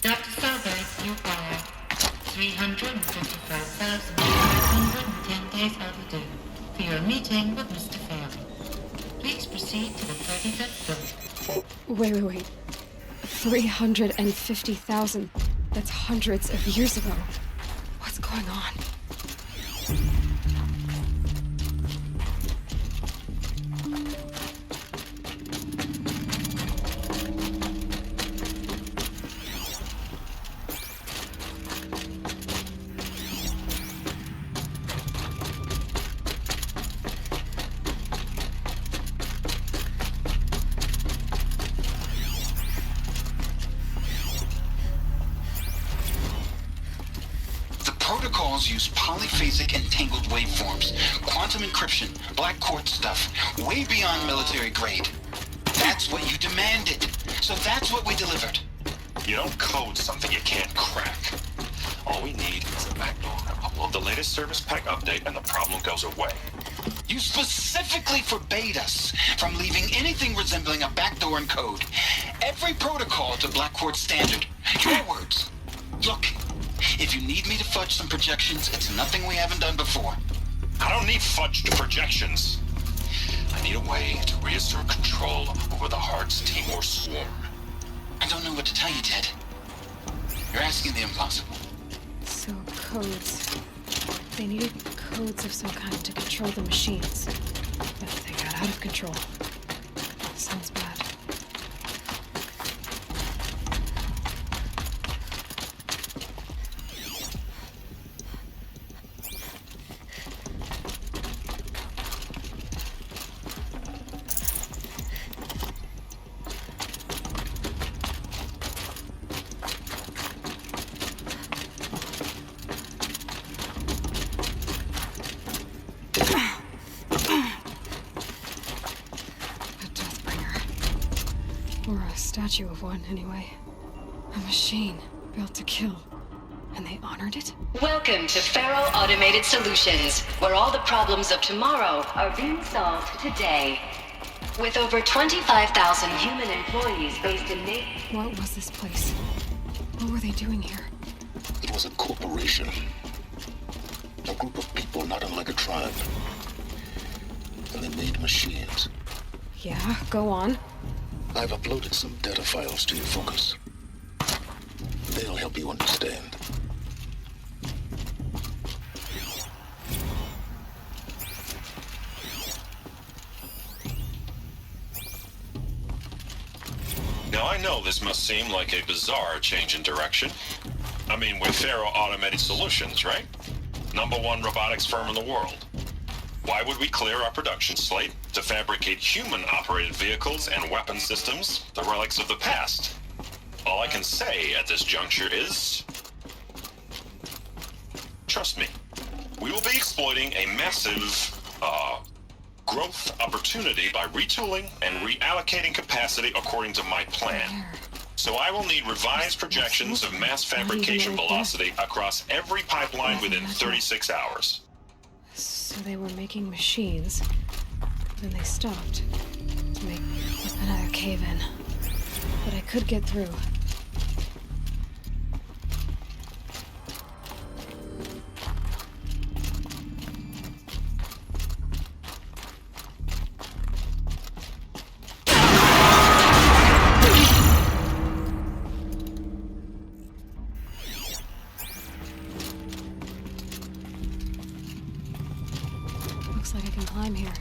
Dr. Salvez, you are 355,510 days overdue for your meeting with Mr. Farrell. Please proceed to the 35th floor. Wait. 350,000. That's hundreds of years ago. What's going on? Protocols use polyphasic entangled waveforms, quantum encryption, black quartz stuff, way beyond military grade. That's what you demanded, so that's what we delivered. You don't code something you can't crack. All we need is a backdoor. Upload the latest service pack update and the problem goes away. You specifically forbade us from leaving anything resembling a backdoor in code. Every protocol to black quartz standard. Your words. Look. If you need me to fudge some projections, it's nothing we haven't done before. I don't need fudged projections. I need a way to reassert control over the Heart's Timor swarm. I don't know what to tell you, Ted. You're asking the impossible. So, codes. They needed codes of some kind to control the machines. But they got out of control. Sounds bad. Or a statue of one, anyway. A machine built to kill. And they honored it? Welcome to Faro Automated Solutions, where all the problems of tomorrow are being solved today. With over 25,000 human employees based in What was this place? What were they doing here? It was a corporation. A group of people not unlike a tribe. And they made machines. Yeah, go on. I've uploaded some data files to your focus. They'll help you understand. Now I know this must seem like a bizarre change in direction. I mean, we're Faro Automated Solutions, right? #1 robotics firm in the world. Why would we clear our production slate to fabricate human-operated vehicles and weapon systems, the relics of the past? All I can say at this juncture is... trust me, we will be exploiting a massive, growth opportunity by retooling and reallocating capacity according to my plan. So I will need revised projections of mass fabrication velocity across every pipeline within 36 hours. So they were making machines. Then they stopped. To make another cave-in. But I could get through. Looks like I can climb here.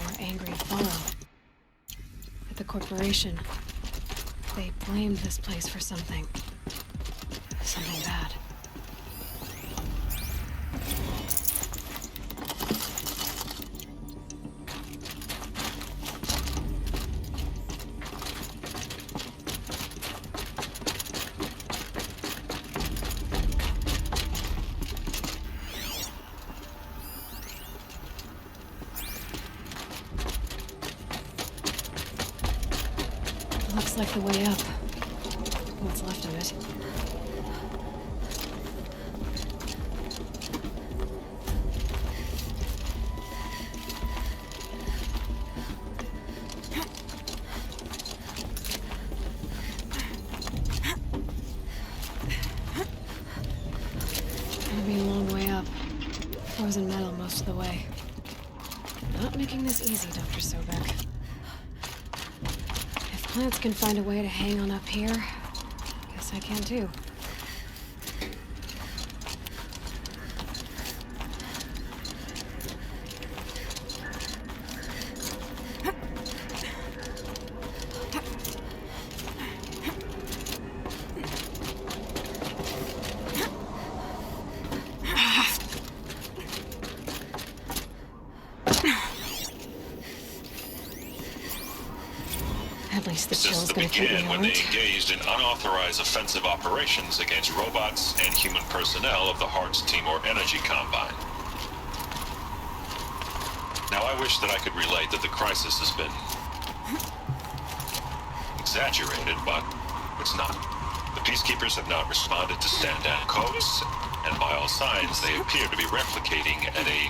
more angry fallout. At the corporation, they blamed this place for something. Something bad. Looks like the way up. What's left of it. Gonna be a long way up. Frozen metal most of the way. Not making this easy, Dr. Sobek. Plants can find a way to hang on up here. Guess I can too. At least the chill's gonna keep me when they out. engaged in unauthorized offensive operations against robots and human personnel of the Hearts Timor Energy Combine. Now, I wish that I could relate that the crisis has been exaggerated, but it's not. The Peacekeepers have not responded to stand-down codes, and by all signs, they appear to be replicating at a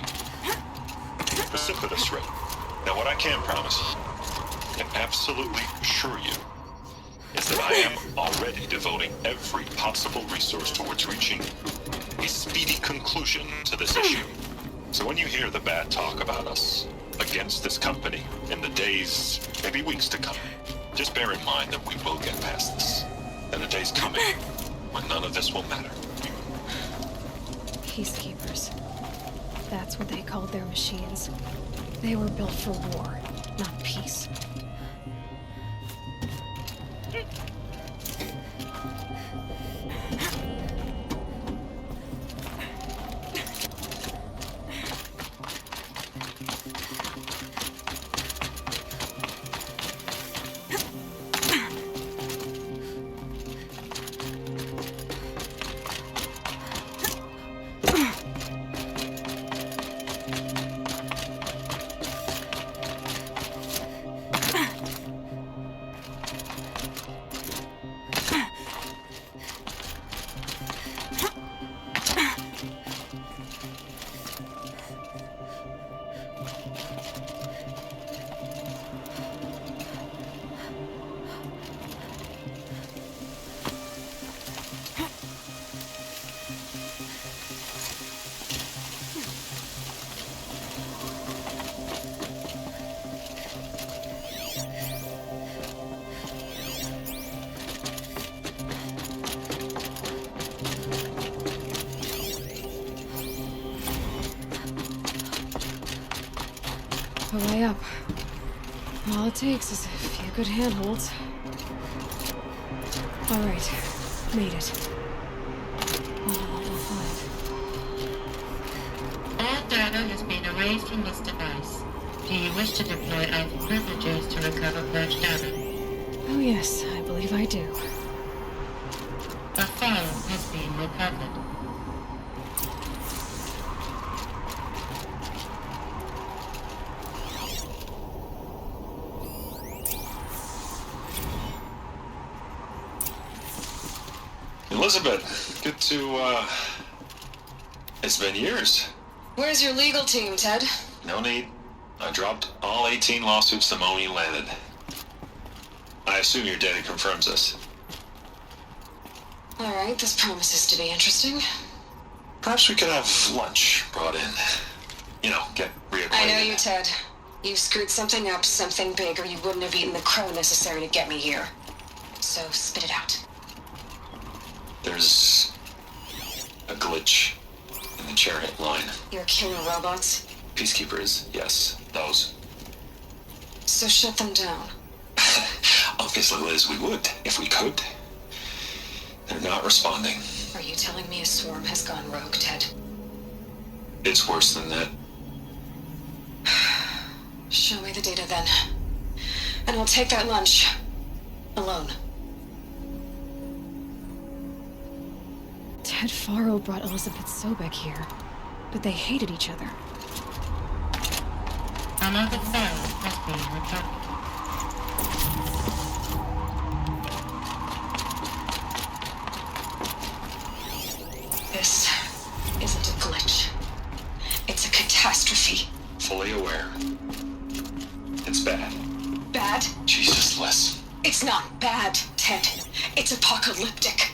precipitous rate. Now, what I can promise can absolutely assure you is that I am already devoting every possible resource towards reaching a speedy conclusion to this issue. So when you hear the bad talk about us against this company in the days, maybe weeks to come, just bear in mind that we will get past this. And the day's coming when none of this will matter. Peacekeepers. That's what they called their machines. They were built for war, not peace. The way up. All it takes is a few good handholds. All right, made it. Wonder what we'll find. All data has been erased from this device. Do you wish to deploy Alpha privileges to recover purged data? Oh yes, I believe I do. A file has been recovered. Elizabeth, good to, it's been years. Where's your legal team, Ted? No need. I dropped all 18 lawsuits the moment you landed. I assume your data confirms this. All right, this promises to be interesting. Perhaps we could have lunch brought in. You know, get reacquainted. I know you, Ted. You screwed something up, something big, or you wouldn't have eaten the crow necessary to get me here. So spit it out. There's a glitch in the chariot line. You're killing robots? Peacekeepers, yes, those. So shut them down. Obviously, Liz, we would, if we could. They're not responding. Are you telling me a swarm has gone rogue, Ted? It's worse than that. Show me the data then. And I'll take that lunch. Alone. Ted Faro brought Elizabeth Sobek here, but they hated each other. Another file has been recovered. This isn't a glitch. It's a catastrophe. Fully aware. It's bad. Bad? Jesus, Liz. It's not bad, Ted. It's apocalyptic.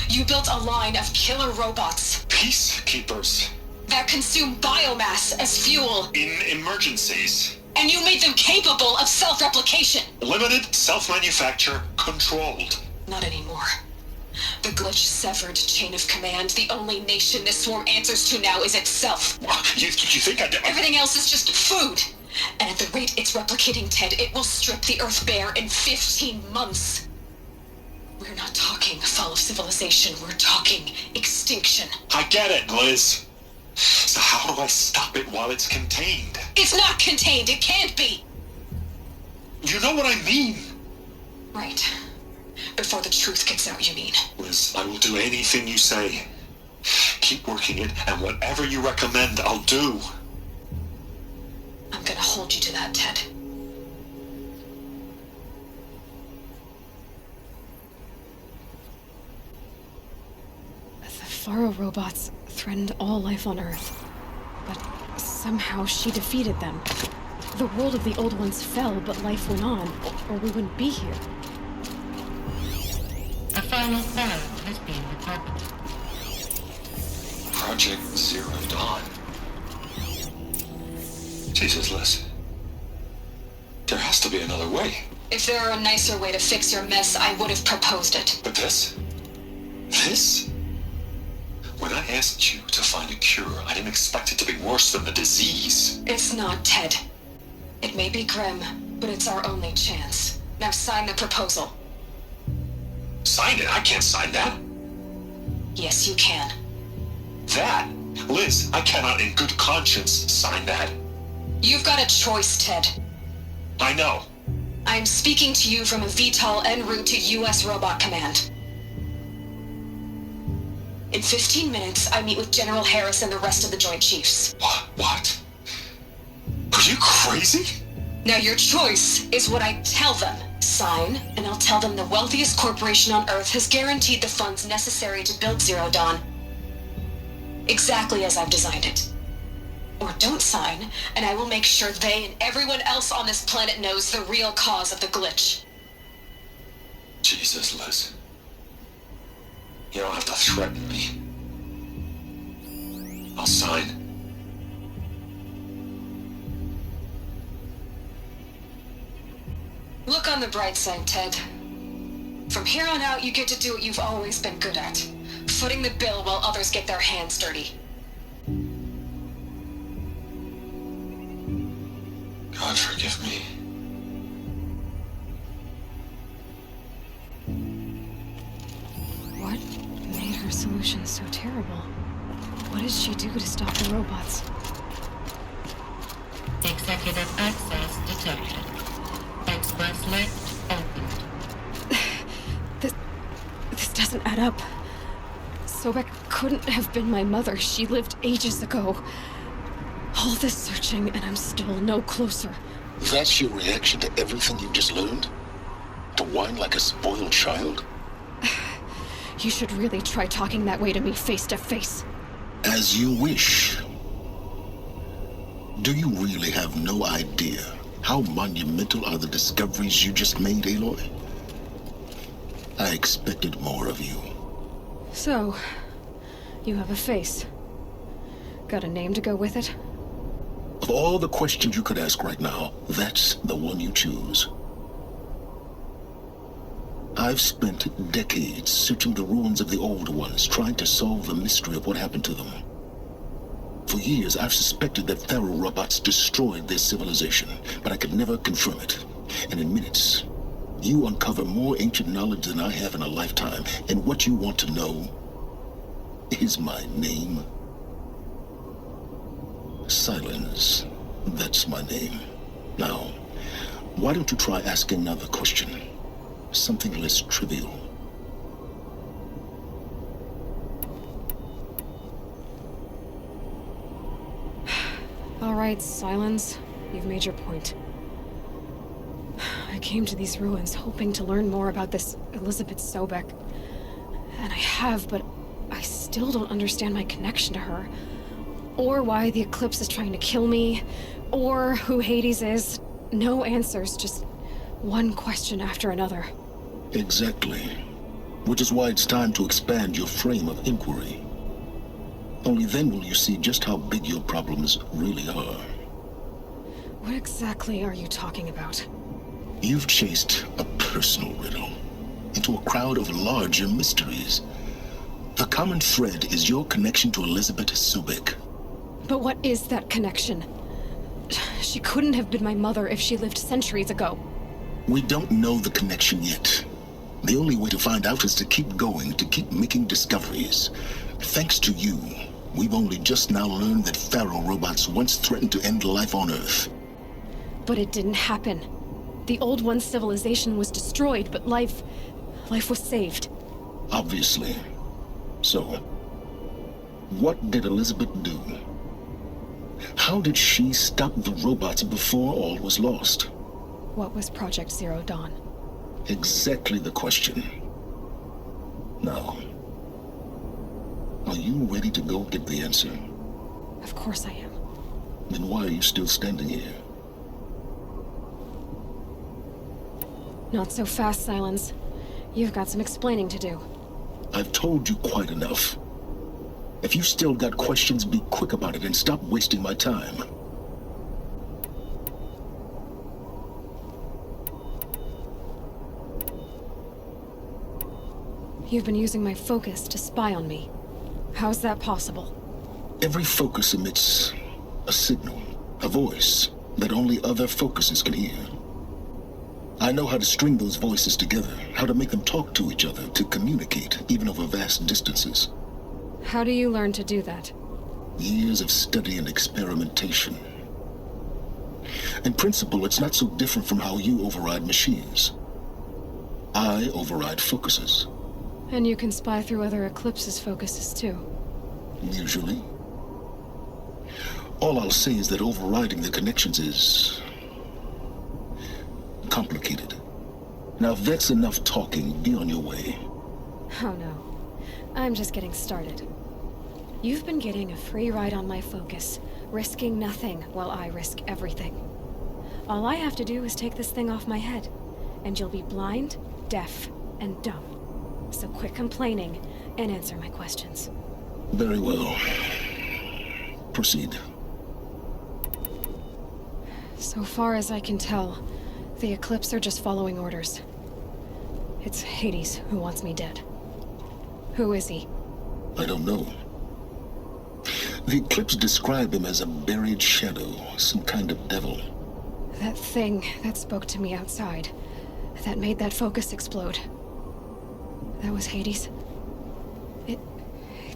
You built a line of killer robots Peacekeepers. that consume biomass as fuel, In emergencies. and you made them capable of self-replication. Limited, self-manufacture, controlled. Not anymore. The glitch severed chain of command. The only nation this swarm answers to now is itself. You think I... Everything else is just food. And at the rate it's replicating, Ted, it will strip the Earth bare in 15 months. We're not talking fall of civilization. We're talking extinction. I get it, Liz. So how do I stop it while it's contained? It's not contained. It can't be. You know what I mean. Right. Before the truth gets out, you mean? Liz, I will do anything you say. Keep working it, and whatever you recommend, I'll do. I'm gonna hold you to that, Ted. The Faro robots threatened all life on Earth, but somehow she defeated them. The world of the old ones fell, but life went on, or we wouldn't be here. A final file has been recovered. Project Zero Dawn. Jesus, Liz. There has to be another way. If there were a nicer way to fix your mess, I would have proposed it. But this? This? When I asked you to find a cure, I didn't expect it to be worse than the disease. It's not, Ted. It may be grim, but it's our only chance. Now sign the proposal. Sign it? I can't sign that. Yes, you can. That? Liz, I cannot in good conscience sign that. You've got a choice, Ted. I know. I'm speaking to you from a VTOL en route to U.S. Robot Command. In 15 minutes, I meet with General Harris and the rest of the Joint Chiefs. What? Are you crazy? Now your choice is what I tell them. Sign, and I'll tell them the wealthiest corporation on Earth has guaranteed the funds necessary to build Zero Dawn. Exactly as I've designed it. Or don't sign, and I will make sure they and everyone else on this planet knows the real cause of the glitch. Jesus, Liz. You don't have to threaten me. I'll sign. Look on the bright side, Ted. From here on out, you get to do what you've always been good at. Footing the bill while others get their hands dirty. God forgive me. What made her solution so terrible? What did she do to stop the robots? Executive access detected. Express lift opened. This doesn't add up. Sobek couldn't have been my mother. She lived ages ago. All this searching, and I'm still no closer. That's your reaction to everything you've just learned? To whine like a spoiled child? You should really try talking that way to me face to face. As you wish. Do you really have no idea how monumental are the discoveries you just made, Aloy? I expected more of you. So, you have a face. Got a name to go with it? Of all the questions you could ask right now, that's the one you choose. I've spent decades searching the ruins of the old ones, trying to solve the mystery of what happened to them. For years, I've suspected that Pharaoh robots destroyed their civilization, but I could never confirm it. And in minutes, you uncover more ancient knowledge than I have in a lifetime. And what you want to know is my name. Silence. That's my name. Now, why don't you try asking another question? Something less trivial. All right, Silence. You've made your point. I came to these ruins hoping to learn more about this Elizabeth Sobek. And I have, but I still don't understand my connection to her. Or why the Eclipse is trying to kill me. Or who Hades is. No answers, just one question after another. Exactly. Which is why it's time to expand your frame of inquiry. Only then will you see just how big your problems really are. What exactly are you talking about? You've chased a personal riddle into a crowd of larger mysteries. The common thread is your connection to Elizabeth Sobek. But what is that connection? She couldn't have been my mother if she lived centuries ago. We don't know the connection yet. The only way to find out is to keep going, to keep making discoveries. Thanks to you, we've only just now learned that Pharaoh robots once threatened to end life on Earth. But it didn't happen. The Old One's civilization was destroyed, but life was saved. Obviously. So, what did Elizabeth do? How did she stop the robots before all was lost? What was Project Zero Dawn? Exactly the question. Now, are you ready to go get the answer? Of course I am. Then why are you still standing here? Not so fast, Silence. You've got some explaining to do. I've told you quite enough. If you still got questions, be quick about it and stop wasting my time. You've been using my focus to spy on me. How's that possible? Every focus emits a signal, a voice that only other focuses can hear. I know how to string those voices together, how to make them talk to each other, to communicate, even over vast distances. How do you learn to do that? Years of study and experimentation. In principle, it's not so different from how you override machines. I override focuses. And you can spy through other Eclipse's focuses too. Usually. All I'll say is that overriding the connections is complicated. Now, if that's enough talking, be on your way. Oh no. I'm just getting started. You've been getting a free ride on my focus, risking nothing while I risk everything. All I have to do is take this thing off my head, and you'll be blind, deaf, and dumb. So quit complaining and answer my questions. Very well. Proceed. So far as I can tell, the Eclipse are just following orders. It's Hades who wants me dead. Who is he? I don't know. The Eclipse describe him as a buried shadow, some kind of devil. That thing that spoke to me outside, that made that focus explode. That was Hades. It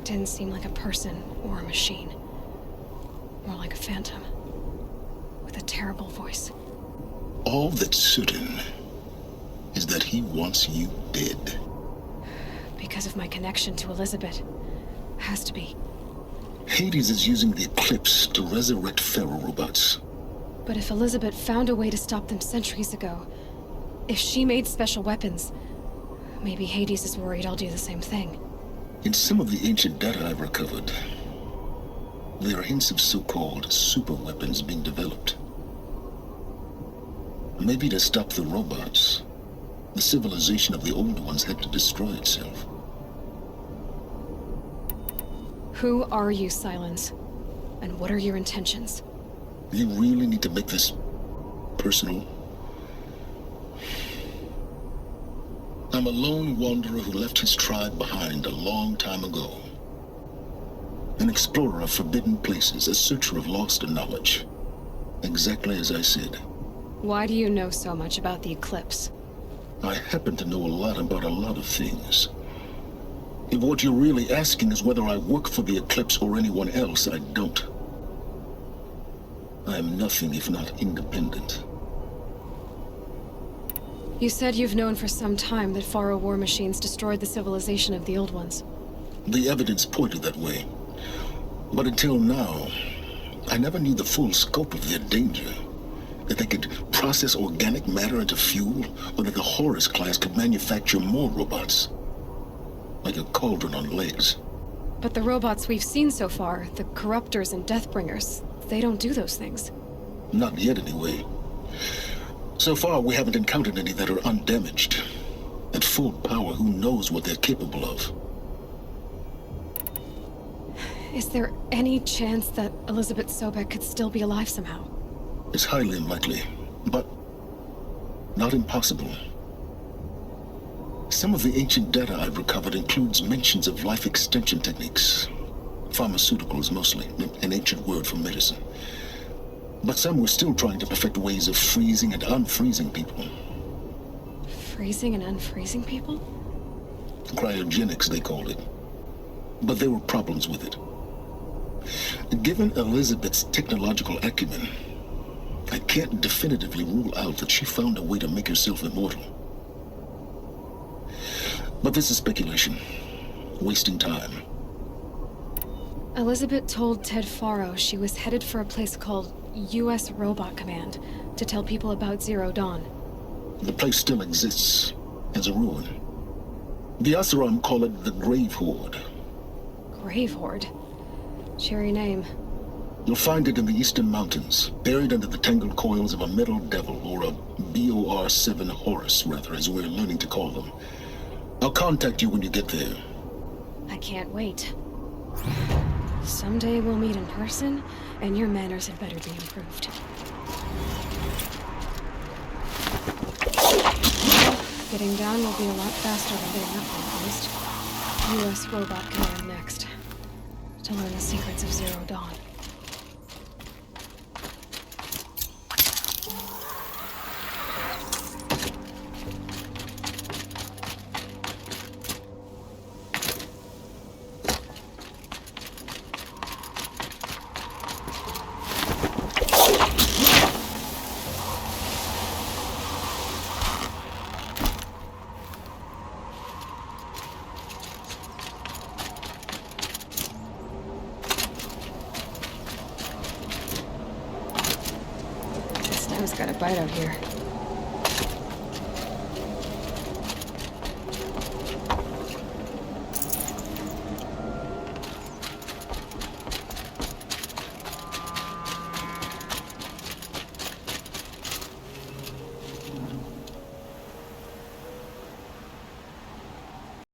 didn't seem like a person or a machine. More like a phantom. With a terrible voice. All that's certain is that he wants you dead. Because of my connection to Elizabeth. Has to be. Hades is using the Eclipse to resurrect Pharaoh robots. But if Elizabeth found a way to stop them centuries ago, if she made special weapons, maybe Hades is worried I'll do the same thing. In some of the ancient data I've recovered, there are hints of so-called super weapons being developed. Maybe to stop the robots, the civilization of the old ones had to destroy itself. Who are you, Silence? And what are your intentions? You really need to make this personal? I'm a lone wanderer who left his tribe behind a long time ago. An explorer of forbidden places, a searcher of lost knowledge. Exactly as I said. Why do you know so much about the eclipse? I happen to know a lot about a lot of things. If what you're really asking is whether I work for the Eclipse or anyone else, I don't. I am nothing if not independent. You said you've known for some time that Faro war machines destroyed the civilization of the Old Ones. The evidence pointed that way. But until now, I never knew the full scope of their danger. That they could process organic matter into fuel, or that the Horus class could manufacture more robots. Like a cauldron on legs. But the robots we've seen so far, the Corruptors and Deathbringers, they don't do those things. Not yet, anyway. So far, we haven't encountered any that are undamaged. At full power, who knows what they're capable of? Is there any chance that Elizabeth Sobek could still be alive somehow? It's highly unlikely, but not impossible. Some of the ancient data I've recovered includes mentions of life extension techniques. Pharmaceuticals, mostly, an ancient word for medicine. But some were still trying to perfect ways of freezing and unfreezing people. Freezing and unfreezing people? Cryogenics, they called it. But there were problems with it. Given Elizabeth's technological acumen, I can't definitively rule out that she found a way to make herself immortal. But this is speculation. Wasting time. Elizabeth told Ted Faro she was headed for a place called U.S. Robot Command to tell people about Zero Dawn. The place still exists, as a ruin. The Asuram call it the Grave Horde. Grave Horde? Cheery name. You'll find it in the Eastern Mountains, buried under the tangled coils of a metal devil, or a BOR-7 Horus, rather, as we're learning to call them. I'll contact you when you get there. I can't wait. Someday we'll meet in person, and your manners had better be improved. Getting down will be a lot faster than getting up, at least. U.S. Robot Command next. To learn the secrets of Zero Dawn. This time's got a bite out here.